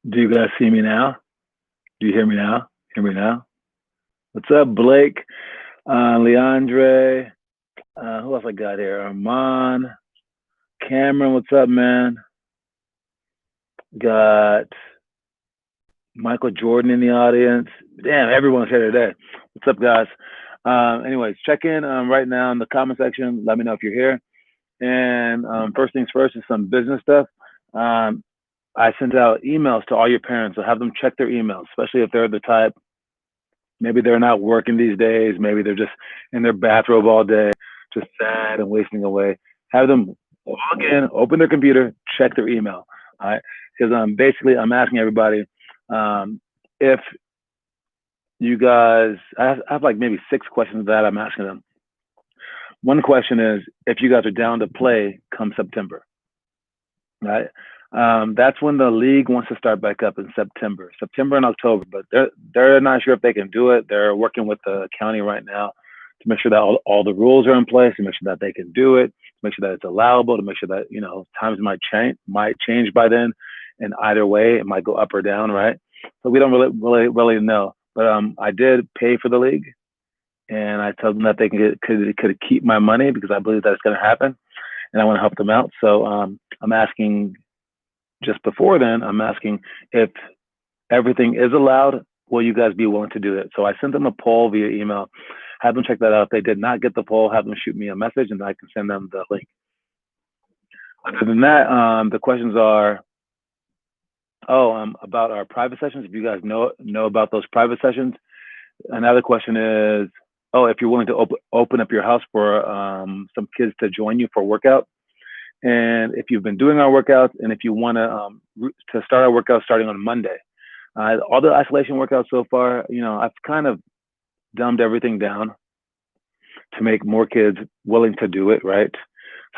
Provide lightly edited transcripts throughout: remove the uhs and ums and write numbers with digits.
Do you guys see me now? Do you hear me now? Hear me now? What's up, Blake? Leandre. Who else I got here? Armand. Cameron, what's up, man? Got Michael Jordan in the audience. Damn, everyone's here today. What's up, guys? Anyways, check in right now in the comment section. Let me know if you're here. And first things first is some business stuff. Um, I sent out emails to all your parents, so have them check their emails, especially if they're the type. Maybe they're not working these days. Maybe they're just in their bathrobe all day, just sad and wasting away. Have them log in, open their computer, check their email. All right, because basically I'm asking everybody if you guys. I have like maybe 6 questions that I'm asking them. One question is if you guys are down to play come September, right? That's when the league wants to start back up in September and October. But they're not sure if they can do it. They're working with the county right now to make sure that all the rules are in place, to make sure that they can do it, to make sure that it's allowable, to make sure that times might change by then, and either way it might go up or down, right? So we don't really know. But I did pay for the league, and I told them that they could keep my money because I believe that's going to happen, and I want to help them out. So I'm asking just before then, I'm asking if everything is allowed, will you guys be willing to do it? So I sent them a poll via email. Have them check that out. If they did not get the poll, have them shoot me a message and I can send them the link. Other than that, the questions are, about our private sessions. If you guys know about those private sessions. Another question is, if you're willing to open up your house for some kids to join you for a workout. And if you've been doing our workouts, and if you want to start our workouts starting on Monday, all the isolation workouts so far, I've kind of dumbed everything down to make more kids willing to do it, right?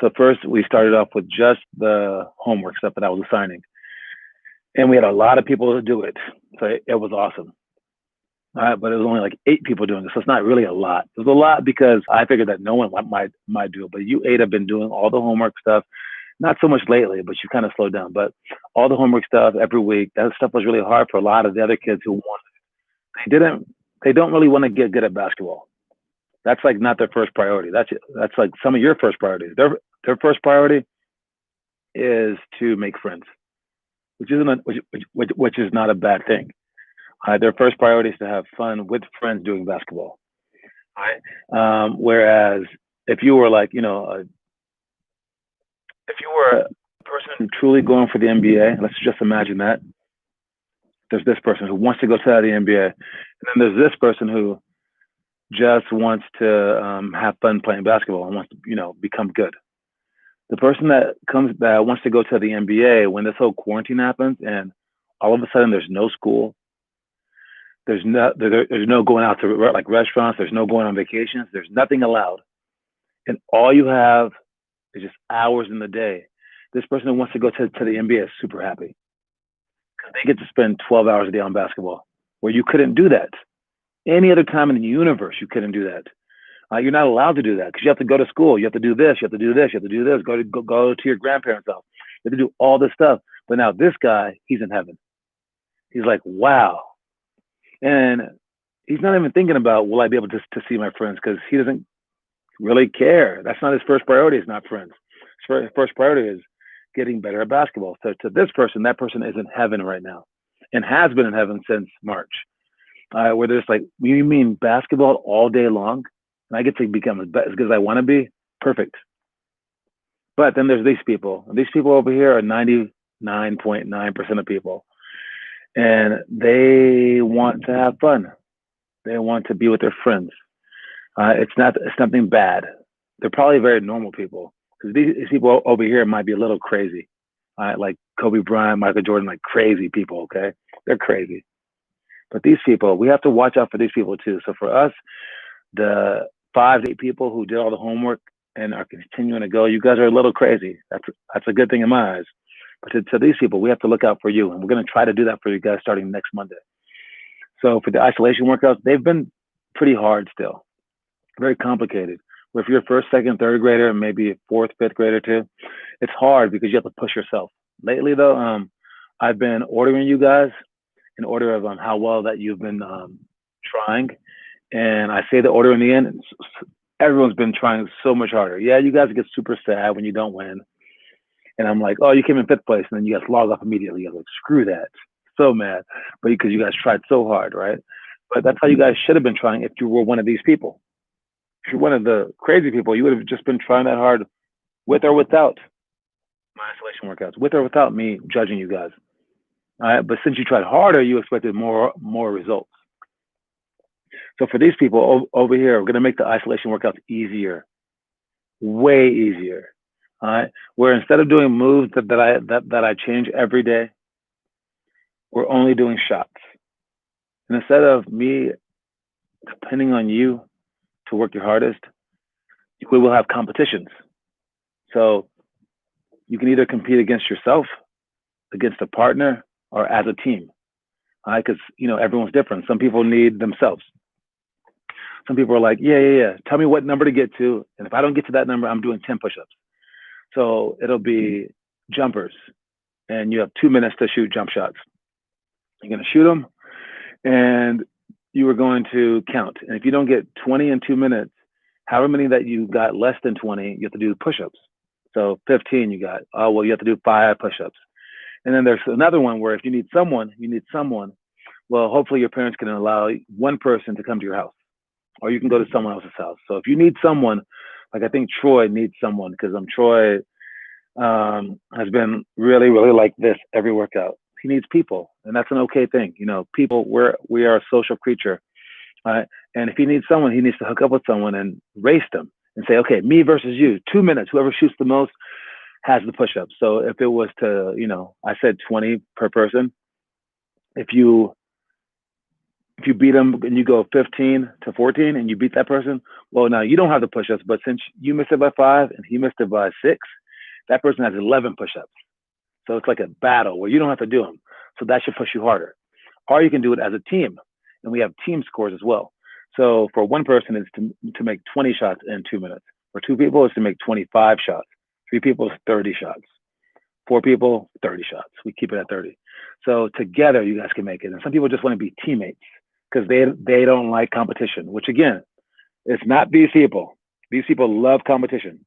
So first we started off with just the homework stuff that I was assigning, and we had a lot of people to do it, so it was awesome. All right, but it was only like 8 people doing it, so it's not really a lot. It was a lot because I figured that no one might do it, but you 8 have been doing all the homework stuff. Not so much lately, but you kind of slowed down. But all the homework stuff every week, that stuff was really hard for a lot of the other kids who wanted. They don't really want to get good at basketball. That's like not their first priority. That's like some of your first priorities. Their first priority is to make friends, which is not a bad thing. Their first priority is to have fun with friends doing basketball. Right. Whereas if you were like, if you were a person truly going for the NBA, let's just imagine that there's this person who wants to go to the NBA, and then there's this person who just wants to have fun playing basketball and wants to, become good. The person that wants to go to the NBA, when this whole quarantine happens and all of a sudden there's no school, there's no going out to like restaurants, there's no going on vacations, there's nothing allowed, and all you have is just hours in the day. This person who wants to go to the NBA is super happy because they get to spend 12 hours a day on basketball, where you couldn't do that any other time in the universe. You couldn't do that. You're not allowed to do that because you have to go to school. You have to do this. You have to do this. You have to do this. Go to your grandparents' house. You have to do all this stuff. But now this guy, he's in heaven. He's like, wow. And he's not even thinking about, will I be able to see my friends? Because he doesn't really care. That's not his first priority. It's not friends. His first priority is getting better at basketball. So to this person, that person is in heaven right now and has been in heaven since March. Where there's like, you mean basketball all day long? And I get to become as good as I want to be? Perfect. But then there's these people. These people over here are 99.9% of people. And they want to have fun. They want to be with their friends. It's nothing bad. They're probably very normal people. Because these people over here might be a little crazy. Like Kobe Bryant, Michael Jordan, like crazy people, okay? They're crazy. But these people, we have to watch out for these people too. So for us, the 5 to 8 people who did all the homework and are continuing to go, you guys are a little crazy. That's a good thing in my eyes. But to these people, we have to look out for you. And we're going to try to do that for you guys starting next Monday. So for the isolation workouts, they've been pretty hard still, very complicated. Where if you're a first, second, third grader, and maybe a fourth, fifth grader too, it's hard because you have to push yourself. Lately though, I've been ordering you guys in order of how well that you've been trying. And I say the order in the end. And everyone's been trying so much harder. Yeah, you guys get super sad when you don't win. And I'm like, oh, you came in fifth place, and then you guys log off immediately. I'm like, screw that. So mad, but because you guys tried so hard, right? But that's how you guys should have been trying if you were one of these people. If you're one of the crazy people, you would have just been trying that hard with or without my isolation workouts, with or without me judging you guys. All right, but since you tried harder, you expected more results. So for these people over here, we're gonna make the isolation workouts easier, way easier. All right, where instead of doing moves that I change every day, we're only doing shots. And instead of me depending on you to work your hardest, we will have competitions. So you can either compete against yourself, against a partner, or as a team. All right, because everyone's different. Some people need themselves. Some people are like, yeah. Tell me what number to get to, and if I don't get to that number, I'm doing 10 push-ups. So it'll be jumpers, and you have 2 minutes to shoot jump shots. You're going to shoot them, and you are going to count. And if you don't get 20 in 2 minutes, however many that you got less than 20, you have to do push-ups. So 15 you got. Oh, well, you have to do 5 push-ups. And then there's another one where if you need someone. Well, hopefully your parents can allow one person to come to your house, or you can go to someone else's house. So if you need someone, like I think Troy needs someone, because Troy has been really, really like this every workout. He needs people, and that's an okay thing. People, we are a social creature. And if he needs someone, he needs to hook up with someone and race them and say, okay, me versus you, 2 minutes, whoever shoots the most has the push-up. So if it was to, I said 20 per person. If you beat them and you go 15 to 14 and you beat that person, well, now you don't have the push-ups, but since you missed it by 5 and he missed it by 6, that person has 11 push-ups. So it's like a battle where you don't have to do them. So that should push you harder. Or you can do it as a team, and we have team scores as well. So for one person, it's to make 20 shots in 2 minutes. For 2 people, it's to make 25 shots. 3 people is 30 shots. 4 people, 30 shots. We keep it at 30. So together, you guys can make it. And some people just want to be teammates because they don't like competition, which again, it's not these people. These people love competition.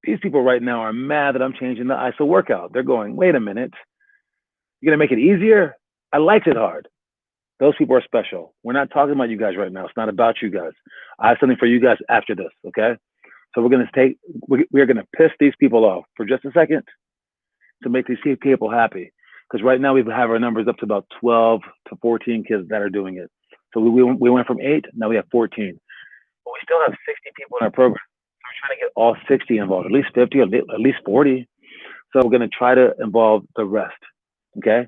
These people right now are mad that I'm changing the ISO workout. They're going, wait a minute. You're going to make it easier? I liked it hard. Those people are special. We're not talking about you guys right now. It's not about you guys. I have something for you guys after this, okay? So we're going to piss these people off for just a second to make these people happy. Because right now we have our numbers up to about 12 to 14 kids that are doing it. So we went from 8, now we have 14. But we still have 60 people in our program. So we're trying to get all 60 involved, at least 50, at least 40. So we're going to try to involve the rest, okay?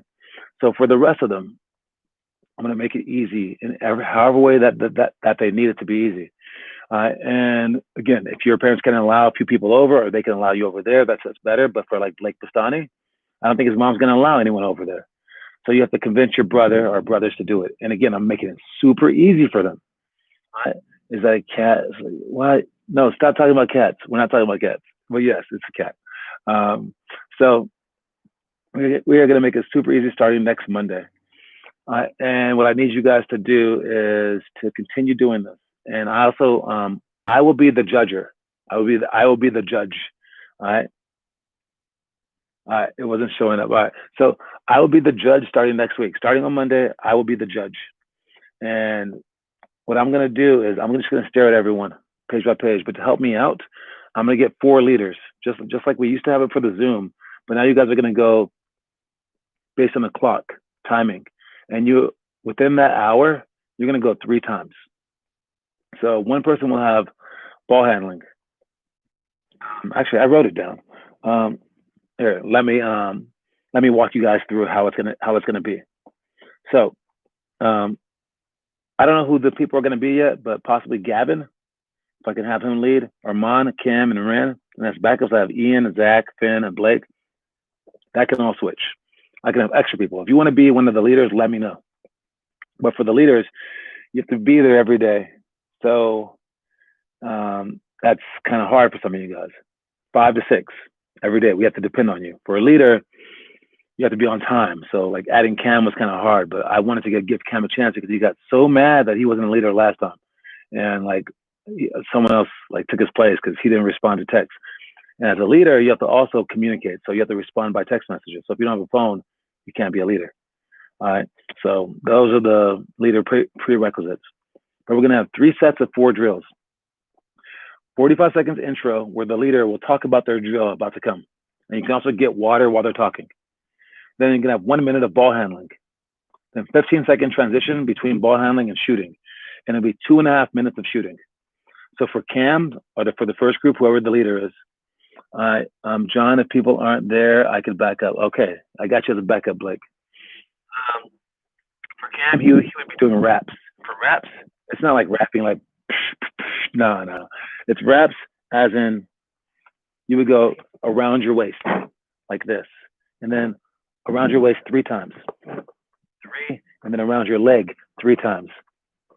So for the rest of them, I'm going to make it easy in however way that they need it to be easy. And again, if your parents can allow a few people over, or they can allow you over there, that's better. But for like Blake Bastani, I don't think his mom's going to allow anyone over there. So you have to convince your brother or brothers to do it. And again, I'm making it super easy for them. Is that a cat? Like, what? No, stop talking about cats. We're not talking about cats. Well, yes, it's a cat. So we are going to make it super easy starting next Monday. And what I need you guys to do is to continue doing this. And I also, I will be the judger. I will be the judge. All right. It wasn't showing up. All right. So I will be the judge starting next week. Starting on Monday, I will be the judge. And what I'm going to do is I'm just going to stare at everyone page by page. But to help me out, I'm going to get 4 leaders, just like we used to have it for the Zoom. But now you guys are going to go based on the clock timing. And within that hour, you're going to go 3 times. So one person will have ball handling. Actually, I wrote it down. Here, let me walk you guys through how it's gonna be. So, I don't know who the people are gonna be yet, but possibly Gavin, if I can have him lead, Armand, Kim, and Ren. And as backups, I have Ian, Zach, Finn, and Blake. That can all switch. I can have extra people. If you want to be one of the leaders, let me know. But for the leaders, you have to be there every day. So that's kind of hard for some of you guys. 5 to 6 every day. We have to depend on you. For a leader, you have to be on time. So like adding Cam was kind of hard, but I wanted to give Cam a chance because he got so mad that he wasn't a leader last time, and like someone else like took his place because he didn't respond to text. And as a leader, you have to also communicate. So you have to respond by text messages. So if you don't have a phone, you can't be a leader. All right. So those are the leader prerequisites. But we're going to have 3 sets of 4 drills. 45 seconds intro where the leader will talk about their drill about to come. And you can also get water while they're talking. Then you can have 1 minute of ball handling. Then 15-second transition between ball handling and shooting. And it'll be 2.5 minutes of shooting. So for Cam, or for the first group, whoever the leader is, John, if people aren't there, I could back up. Okay, I got you as a backup, Blake. For Cam, he would be doing raps. For raps, it's not like rapping like, no. It's raps as in you would go around your waist like this. And then around your waist 3 times. 3, and then around your leg 3 times.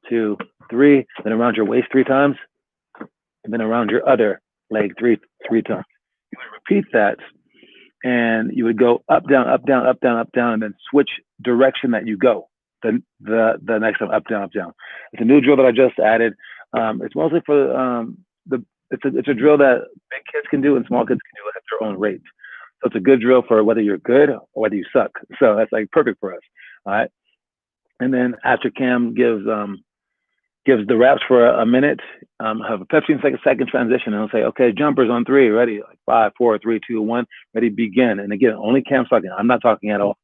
2, 3, then around your waist 3 times. And then around your other leg 3 times. You would repeat that, and you would go up, down, up, down, up, down, up, down, and then switch direction that you go. The next time, up, down, up, down. It's a new drill that I just added. It's mostly for it's a drill that big kids can do and small kids can do at their own rate. So it's a good drill for whether you're good or whether you suck. So that's like perfect for us. All right. And then after Cam gives the raps for a minute, have a 15-second transition, and he'll say, okay, jumpers on 3, ready, like 5, 4, 3, 2, 1, ready, begin. And again, only Cam's talking. I'm not talking at all.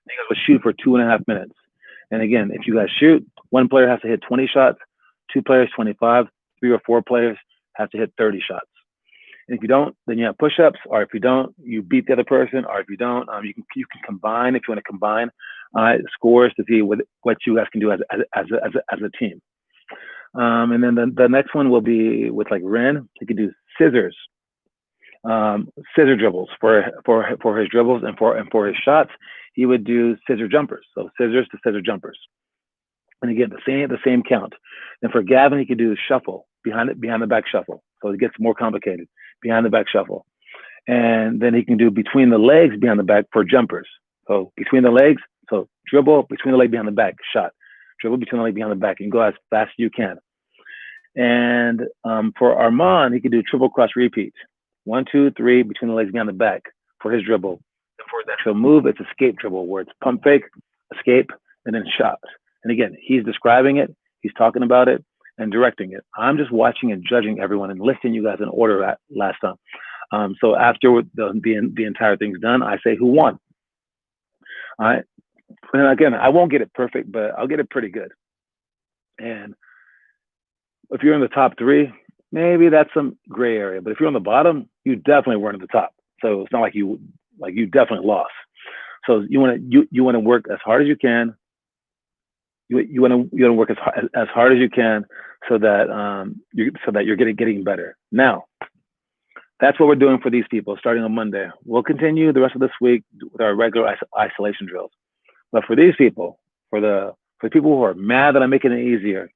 You guys will shoot for 2.5 minutes. And again, if you guys shoot, 1 player has to hit 20 shots, 2 players 25, 3 or 4 players have to hit 30 shots. And if you don't, then you have push-ups, or if you don't, you beat the other person, or if you don't, you can combine if you want to combine scores to see what you guys can do as a team. And then the next one will be with like Ren. He could do scissor dribbles for his dribbles, and for his shots, he would do scissor jumpers. So scissors to scissor jumpers. And again, the same count. And for Gavin, he could do shuffle behind the back shuffle. So it gets more complicated, behind the back shuffle. And then he can do between the legs behind the back for jumpers. So between the legs, so dribble between the leg behind the back, shot. Dribble between the leg behind the back, and go as fast as you can. And for Armand, he could do triple cross repeat. 1, 2, 3 between the legs behind the back for his dribble. And for his actual move, it's escape dribble, where it's pump fake, escape, and then shot. And again, he's describing it, he's talking about it, and directing it. I'm just watching and judging everyone and listing you guys in order last time. So after the entire thing's done, I say who won. All right. And again, I won't get it perfect, but I'll get it pretty good. And if you're in the top 3, maybe that's some gray area. But if you're on the bottom, you definitely weren't at the top. So it's not like you definitely lost. So you want to work as hard as you can. You want to work as hard as you can so that you're getting better. Now, that's what we're doing for these people starting on Monday. We'll continue the rest of this week with our regular isolation drills. But for these people, for the people who are mad that I'm making it easier,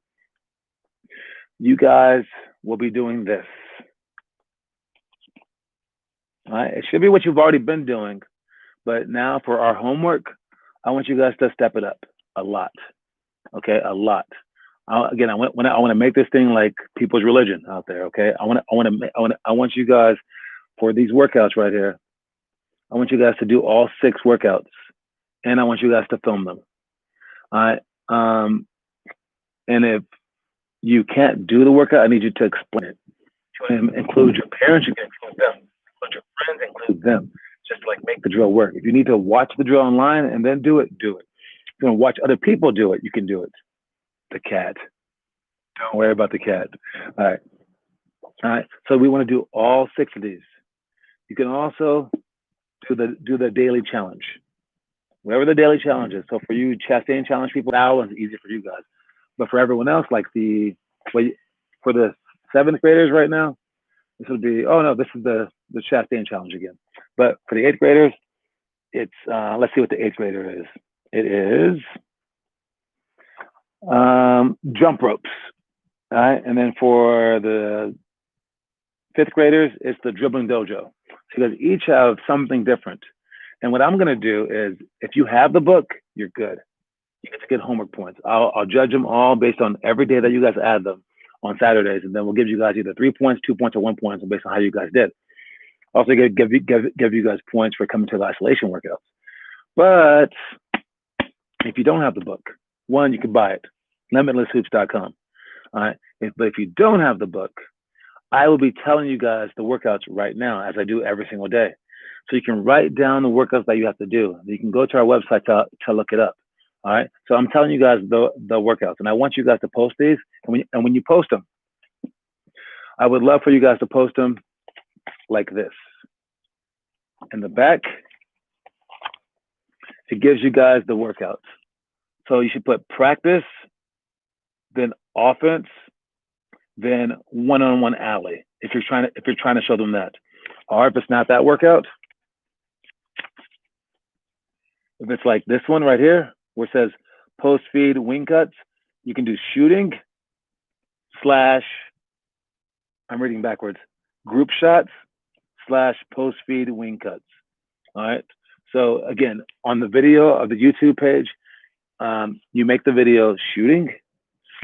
you guys will be doing this. All right? It should be what you've already been doing, but now for our homework, I want you guys to step it up a lot. Okay, a lot. I want to make this thing like people's religion out there. Okay, I want you guys for these workouts right here. I want you guys to do all 6 workouts, and I want you guys to film them. All right. And if you can't do the workout, I need you to explain it. If you want to include your parents, you can include them. Include your friends, include them. Just like make the drill work. If you need to watch the drill online and then do it, do it. If you want to watch other people do it, you can do it. The cat. Don't worry about the cat. All right. All right. So we want to do all 6 of these. You can also do the daily challenge. Whatever the daily challenge is. So for you Chastain challenge people, that one's easy for you guys. But for everyone else, like for the 7th graders right now, this would be, this is the Chastain challenge again. But for the 8th graders, it's let's see what the 8th grader is. It is jump ropes. All right. And then for the 5th graders, it's the dribbling dojo. So you guys each have something different. And what I'm going to do is, if you have the book, you're good. You get to get homework points. I'll judge them all based on every day that you guys add them on Saturdays, and then we'll give you guys either 3 points, 2 points, or 1 point based on how you guys did. Also, give you guys points for coming to the isolation workouts. But if you don't have the book, one, you can buy it, limitlesshoops.com. All right. But if you don't have the book, I will be telling you guys the workouts right now, as I do every single day. So you can write down the workouts that you have to do. You can go to our website to look it up. All right. So I'm telling you guys the workouts, and I want you guys to post these. And when you post them, I would love for you guys to post them like this. In the back, it gives you guys the workouts. So you should put practice, then offense, then one-on-one alley. If you're trying to show them that. Or if it's not that workout, if it's like this one right here, where it says post feed wing cuts, you can do shooting / I'm reading backwards, group shots / post feed wing cuts. All right. So again, on the video of the YouTube page, you make the video shooting /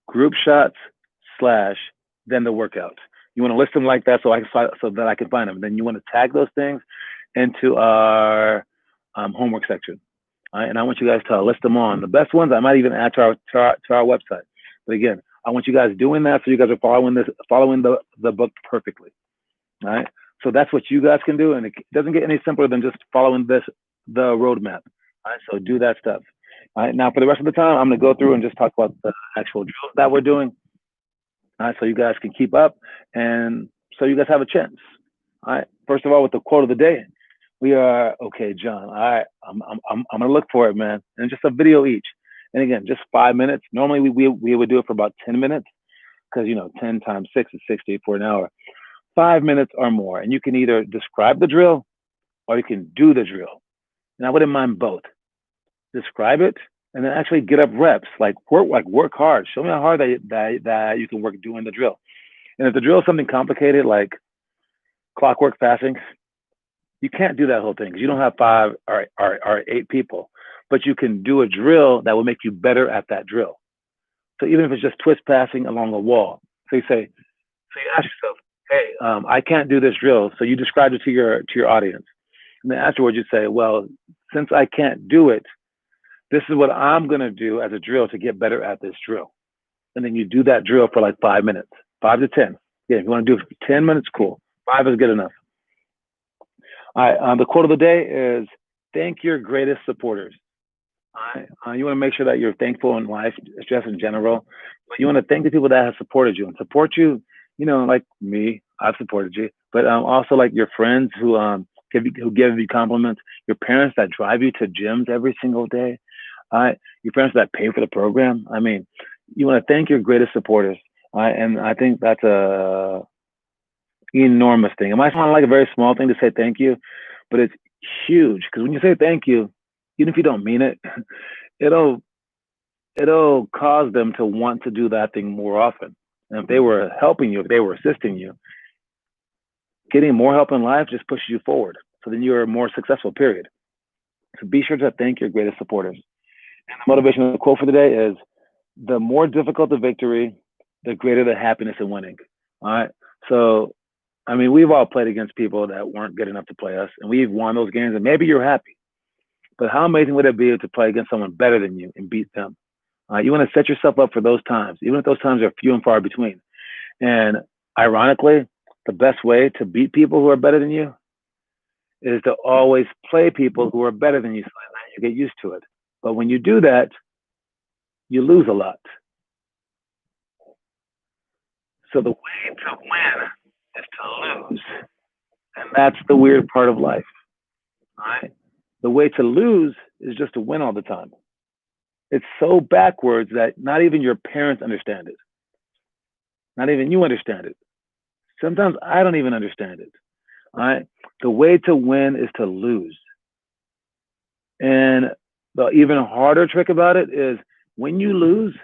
group shots / then the workout. You want to list them like that so that I can find them. Then you want to tag those things into our homework section. All right, and I want you guys to list them on. The best ones I might even add to our website. But again, I want you guys doing that so you guys are following the book perfectly. All right. So that's what you guys can do, and it doesn't get any simpler than just following the roadmap. All right. So do that stuff. All right. Now for the rest of the time, I'm going to go through and just talk about the actual drills that we're doing. All right. So you guys can keep up, and so you guys have a chance. All right. First of all, with the quote of the day, we are okay, John. All right. I'm going to look for it, man, and just a video each. And again, just 5 minutes. Normally we would do it for about 10 minutes because 10 times 6 is 60 for an hour. 5 minutes or more, and you can either describe the drill or you can do the drill. And I wouldn't mind both. Describe it and then actually get up reps. Work hard. Show me how hard that you can work doing the drill. And if the drill is something complicated like clockwork passing, you can't do that whole thing because you don't have 5 or 8 people. But you can do a drill that will make you better at that drill. So even if it's just twist passing along a wall, so you ask yourself, hey, I can't do this drill. So you describe it to your audience. And then afterwards you say, well, since I can't do it, this is what I'm going to do as a drill to get better at this drill. And then you do that drill for like 5 minutes, 5 to 10. Yeah, if you want to do it for 10 minutes, cool. 5 is good enough. All right. The quote of the day is, thank your greatest supporters. You want to make sure that you're thankful in life, just in general. But you want to thank the people that have supported you and support you. Like me, I've supported you, but also like your friends who give you compliments, your parents that drive you to gyms every single day, your parents that pay for the program. I mean, you want to thank your greatest supporters, and I think that's a enormous thing. It might sound like a very small thing to say thank you, but it's huge because when you say thank you, even if you don't mean it, it'll cause them to want to do that thing more often. And if they were helping you, if they were assisting you, getting more help in life just pushes you forward. So then you're more successful, period. So be sure to thank your greatest supporters. And the motivational quote for the day is, the more difficult the victory, the greater the happiness in winning. All right. So, I mean, we've all played against people that weren't good enough to play us, and we've won those games, and maybe you're happy. But how amazing would it be to play against someone better than you and beat them? You want to set yourself up for those times, even if those times are few and far between. And ironically, the best way to beat people who are better than you is to always play people who are better than you so that you get used to it. But when you do that, you lose a lot. So the way to win is to lose. And that's the weird part of life. All right? The way to lose is just to win all the time. It's so backwards that not even your parents understand it. Not even you understand it. Sometimes I don't even understand it. All right. The way to win is to lose. And the even harder trick about it is when you lose,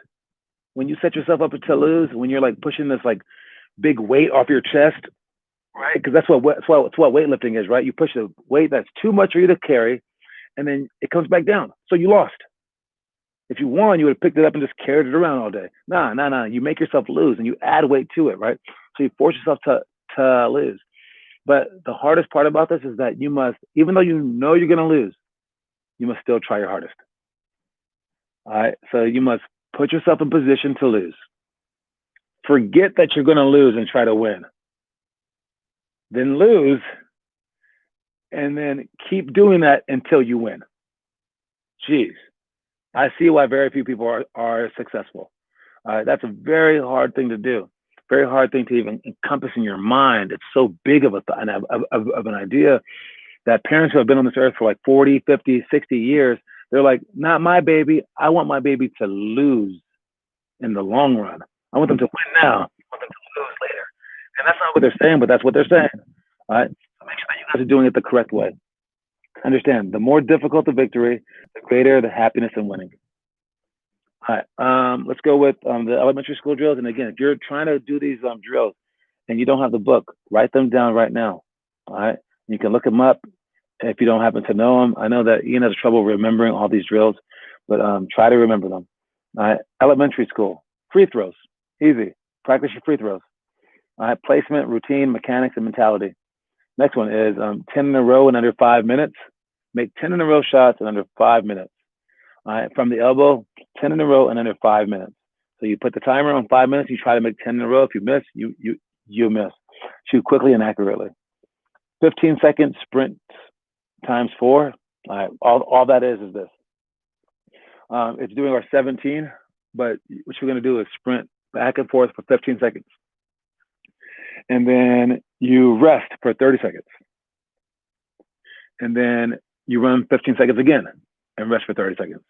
when you set yourself up to lose, when you're like pushing this like big weight off your chest, right? Because that's what weightlifting is, right? You push a weight that's too much for you to carry, and then it comes back down. So you lost. If you won, you would have picked it up and just carried it around all day. Nah. You make yourself lose, and you add weight to it, right? So you force yourself to lose. But the hardest part about this is that you must, even though you know you're going to lose, you must still try your hardest. All right. So you must put yourself in position to lose. Forget that you're going to lose and try to win. Then lose, and then keep doing that until you win. Jeez. I see why very few people are successful. That's a very hard thing to do. Very hard thing to even encompass in your mind. It's so big of of an idea that parents who have been on this earth for like 40, 50, 60 years, they're like, not my baby. I want my baby to lose in the long run. I want them to win now. I want them to lose later. And that's not what they're saying, but that's what they're saying. All right. So make sure that you guys are doing it the correct way. Understand, the more difficult the victory, the greater the happiness in winning. All right. Let's go with the elementary school drills. And again, if you're trying to do these drills and you don't have the book, write them down right now. All right. You can look them up if you don't happen to know them. I know that Ian has trouble remembering all these drills, but try to remember them. All right. Elementary school, free throws, easy. Practice your free throws. All right. Placement, routine, mechanics, and mentality. Next one is 10 in a row in under 5 minutes. Make 10 in a row shots in under 5 minutes. All right, from the elbow, 10 in a row in under 5 minutes. So you put the timer on 5 minutes. You try to make 10 in a row. If you miss, you miss. Shoot quickly and accurately. 15-second sprint times 4. All right, all that is this. It's doing our 17, but what you're going to do is sprint back and forth for 15 seconds. And then you rest for 30 seconds. And then you run 15 seconds again and rest for 30 seconds.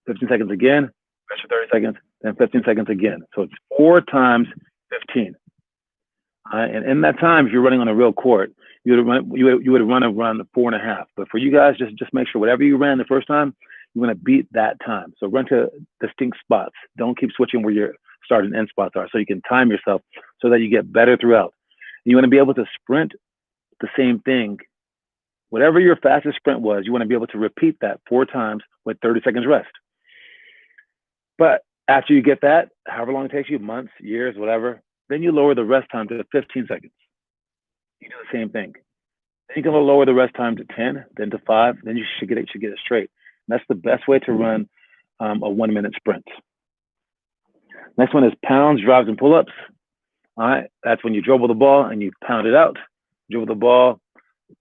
15 seconds again, rest for 30 seconds, then 15 seconds again. So it's 4 times 15. And in that time, if you're running on a real court, you would run around 4.5. But for you guys, just make sure whatever you ran the first time, you want to beat that time. So run to distinct spots. Don't keep switching where your start and end spots are. So you can time yourself so that you get better throughout. And you want to be able to sprint the same thing. Whatever your fastest sprint was, you want to be able to repeat that 4 times with 30 seconds rest. But after you get that, however long it takes you, months, years, whatever, then you lower the rest time to 15 seconds. You do the same thing. Then you can lower the rest time to 10, then to 5, then you should get it straight. And that's the best way to run a 1-minute sprint. Next one is pounds, drives, and pull-ups. All right, that's when you dribble the ball and you pound it out. Dribble the ball,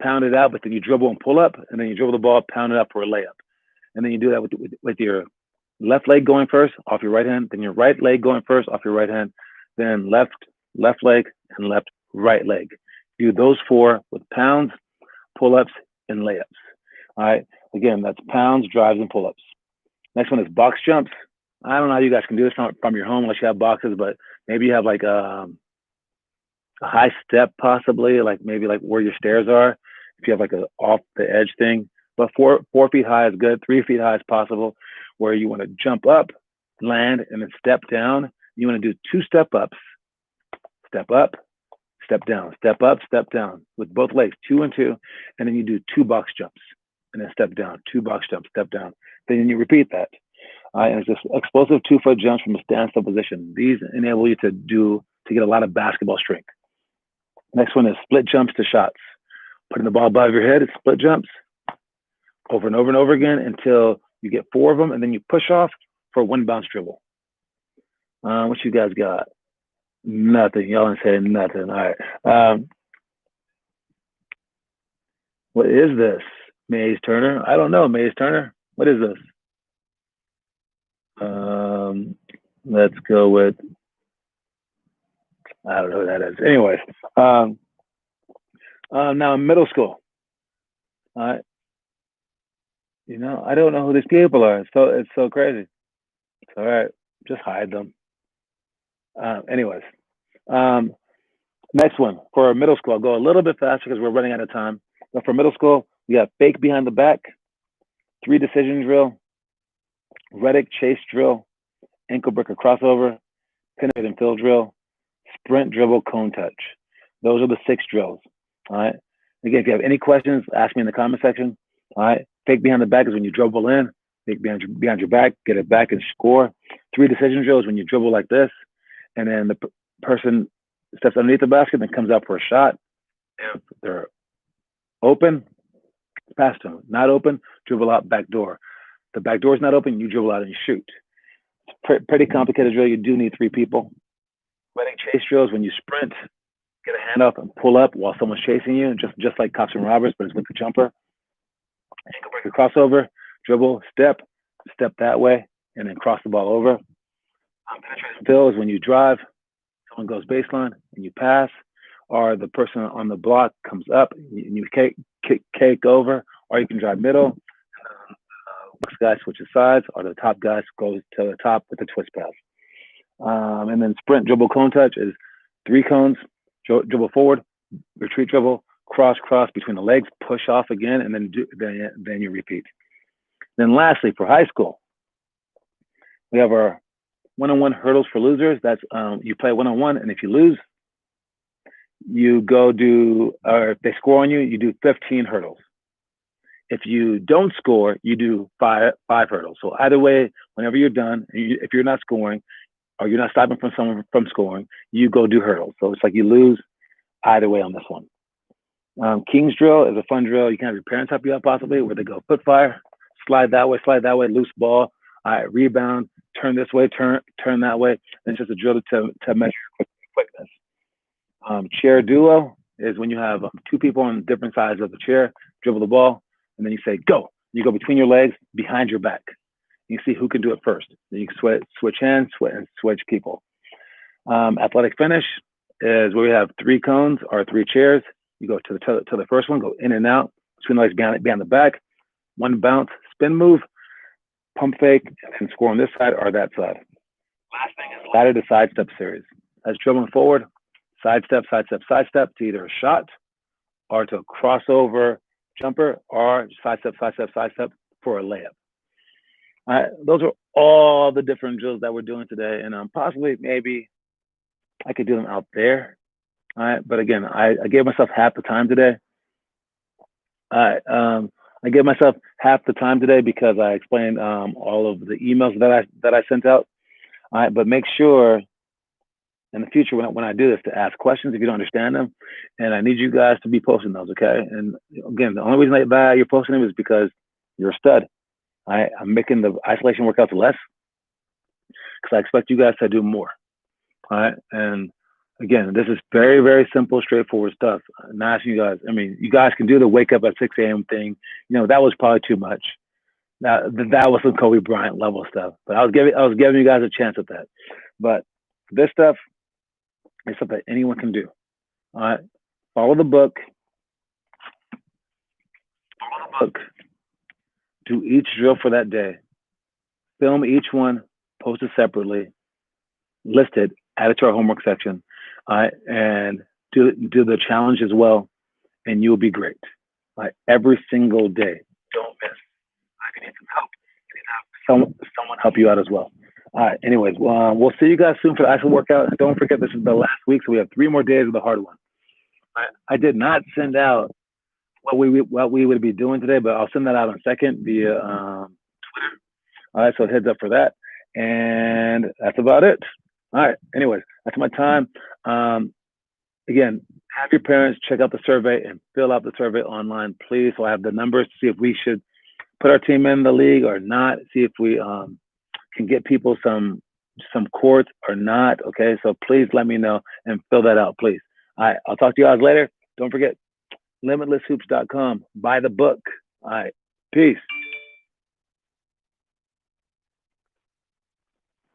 pound it out, but then you dribble and pull up, and then you dribble the ball, pound it up for a layup. And then you do that with your left leg going first, off your right hand, then your right leg going first, off your right hand, then left leg, and left right leg. Do those 4 with pounds, pull-ups, and layups. All right, again, that's pounds, drives, and pull-ups. Next one is box jumps. I don't know how you guys can do this from your home unless you have boxes, but maybe you have like a high step possibly, like maybe like where your stairs are. If you have like a off the edge thing, but 4 feet high is good. 3 feet high is possible, where you want to jump up, land, and then step down. You want to do 2 step ups, step up, step down, step up, step down with both legs, 2 and 2, and then you do 2 box jumps and then step down, 2 box jumps, step down. Then you repeat that. And it's just explosive 2-foot jumps from a standstill position. These enable you to get a lot of basketball strength. Next one is split jumps to shots. Putting the ball above your head, it's split jumps over and over and over again until you get 4 of them, and then you push off for a 1 bounce dribble. What you guys got? Nothing. Y'all ain't saying nothing. All right. What is this? Maze Turner? I don't know, Maze Turner. What is this? Let's go with, I don't know who that is. Anyways, now in middle school, I don't know who these people are. It's so crazy. It's all right. Just hide them. Anyways, next one for middle school. I'll go a little bit faster because we're running out of time. But for middle school, we got fake behind the back, 3 decision drill, Reddick chase drill, ankle breaker crossover, penetrate and fill drill, sprint dribble cone touch. Those are the 6 drills. All right. Again, if you have any questions, ask me in the comment section. All right. Fake behind the back is when you dribble in, fake behind your back, get it back and score. 3 decision drills when you dribble like this, and then the person steps underneath the basket and comes out for a shot. If they're open, pass to them. Not open, dribble out back door. The back door is not open, you dribble out and you shoot. It's pretty complicated drill. You do need 3 people. Running chase drills when you sprint, get a hand up and pull up while someone's chasing you, just like cops and robbers, but it's with the jumper. Ankle breaker crossover, dribble, step that way, and then cross the ball over. Penetration fill is when you drive, someone goes baseline and you pass, or the person on the block comes up and you cake over, or you can drive middle. Next guy switches sides, or the top guy goes to the top with the twist pass. And then sprint dribble cone touch is 3 cones, dribble forward, retreat dribble, cross between the legs, push off again, and then you repeat. Then lastly, for high school, we have our one-on-one hurdles for losers. That's you play one-on-one, and if you lose, you go do, or if they score on you, you do 15 hurdles. If you don't score, you do five hurdles. So either way, whenever you're done, if you're not scoring, or you're not stopping from someone from scoring, you go do hurdles. So it's like you lose either way on this one. King's drill is a fun drill. You can have your parents help you out possibly, where they go foot fire, slide that way, loose ball, all right, rebound, turn this way, turn that way. And it's just a drill to measure quickness. Chair duo is when you have 2 people on different sides of the chair, dribble the ball, and then you say, go. You go between your legs, behind your back. You see who can do it first. Then you can switch hands, switch people. Athletic finish is where we have 3 cones or 3 chairs. You go to the first one, go in and out, between the legs behind the back, 1 bounce, spin move, pump fake, and score on this side or that side. Last thing is ladder to sidestep series. That's dribbling forward, sidestep to either a shot or to a crossover jumper or sidestep for a layup. All right, those are all the different drills that we're doing today, and possibly maybe I could do them out there. All right, but again, I gave myself half the time today. I gave myself half the time today because I explained all of the emails that I sent out. All right, but make sure in the future when I do this to ask questions if you don't understand them, and I need you guys to be posting those, okay? And again, the only reason that you're posting them is because you're a stud. I'm making the isolation workouts less because I expect you guys to do more. All right, and again, this is very, very simple, straightforward stuff. I'm not asking you guys. I mean, you guys can do the wake up at 6 a.m. thing. You know, that was probably too much. That was some Kobe Bryant level stuff. But I was giving you guys a chance at that. But this stuff is stuff that anyone can do. All right, follow the book. Do each drill for that day. Film each one, post it separately, list it, add it to our homework section, and do the challenge as well, and you'll be great. Every single day. Don't miss. If you need some help, you need to have someone help you out as well. All right, anyways, we'll see you guys soon for the actual workout. And don't forget, this is the last week, so we have 3 more days of the hard one. I did not send out what we would be doing today, but I'll send that out in a second via Twitter. All right, so heads up for that. And that's about it. All right, anyways, that's my time. Again, have your parents check out the survey and fill out the survey online, please. So I have the numbers to see if we should put our team in the league or not, see if we can get people some courts or not, okay? So please let me know and fill that out, please. All right, I'll talk to you guys later. Don't forget, limitlesshoops.com. Buy the book. All right, peace.